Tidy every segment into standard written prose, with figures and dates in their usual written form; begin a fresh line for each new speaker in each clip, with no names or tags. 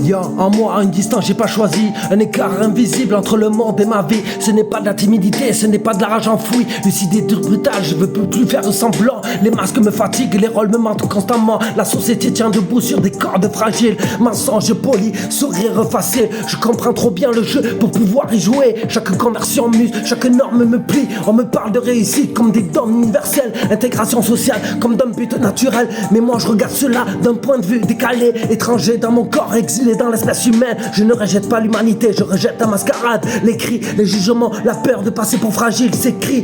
Y a en moi une distance, j'ai pas choisi. Un écart invisible entre le monde et ma vie. Ce n'est pas de la timidité, ce n'est pas de la rage enfouie. Lucidité brutale, je veux plus faire de semblant. Les masques me fatiguent, les rôles me mentent constamment. La société tient debout sur des cordes fragiles. Mensonge poli, sourire facile. Je comprends trop bien le jeu pour pouvoir y jouer. Chaque conversion muse, chaque norme me plie. On me parle de réussite comme des dons universels. Intégration sociale comme d'un but naturel. Mais moi je regarde cela d'un point de vue décalé. Étranger dans mon corps, exilé dans l'espèce humaine. Je ne rejette pas l'humanité, je rejette la mascarade. Les cris, les jugements, la peur de passer pour fragile. C'est cri,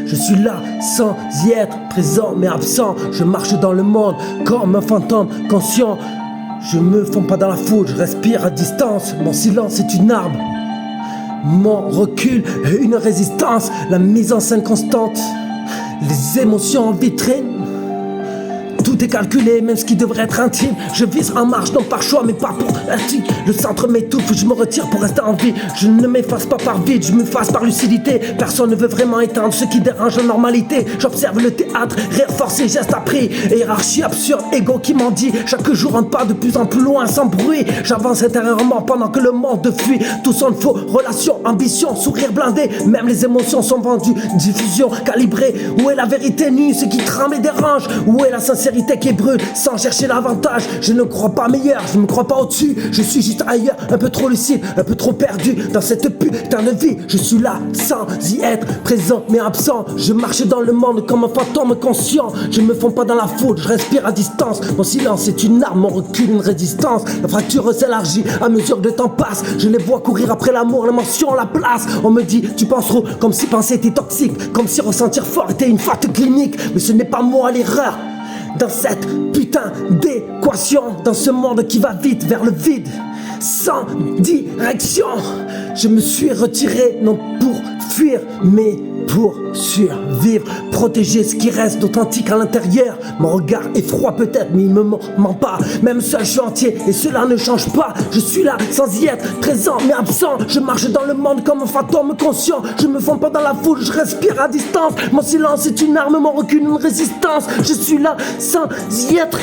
je suis là sans y être, présent mais absent. Je marche dans le monde comme un fantôme conscient. Je me fonds pas dans la foule, je respire à distance. Mon silence est une arme, mon recul est une résistance. La mise en scène constante, les émotions en vitrine. Tout est calculé, même ce qui devrait être intime. Je vise en marche, non par choix, mais pas pour intime. Le centre m'étouffe, je me retire pour rester en vie. Je ne m'efface pas par vide, je m'efface par lucidité. Personne ne veut vraiment éteindre ce qui dérange la normalité. J'observe le théâtre, rire forcé, gestes appris. Hiérarchie absurde, ego qui m'en dit. Chaque jour un pas de plus en plus loin, sans bruit. J'avance intérieurement pendant que le monde fuit. Tout sonne faux, relation, ambition, sourire blindé. Même les émotions sont vendues, diffusion calibrée. Où est la vérité nue, ce qui tremble et dérange? Où est la sincérité qui brûle sans chercher l'avantage? Je ne crois pas meilleur, je ne me crois pas au-dessus. Je suis juste ailleurs, un peu trop lucide, un peu trop perdu dans cette putain de vie. Je suis là sans y être, présent mais absent. Je marche dans le monde comme un fantôme conscient. Je me fonds pas dans la foule, je respire à distance. Mon silence est une arme, mon recul une résistance. La fracture s'élargit à mesure que le temps passe. Je les vois courir après l'amour, l'émotion, la place. On me dit tu penses trop, comme si penser était toxique, comme si ressentir fort était une faute clinique. Mais ce n'est pas moi l'erreur dans cette putain d'équation, dans ce monde qui va vite vers le vide, sans direction. Je me suis retiré, non pour fuir, mais pour survivre, protéger ce qui reste d'authentique à l'intérieur. Mon regard est froid peut-être, mais il me ment pas. Même seul je suis entier et cela ne change pas. Je suis là sans y être, présent mais absent. Je marche dans le monde comme un fantôme conscient. Je me fonds pas dans la foule, je respire à distance. Mon silence est une arme, mon recul une résistance. Je suis là sans y être.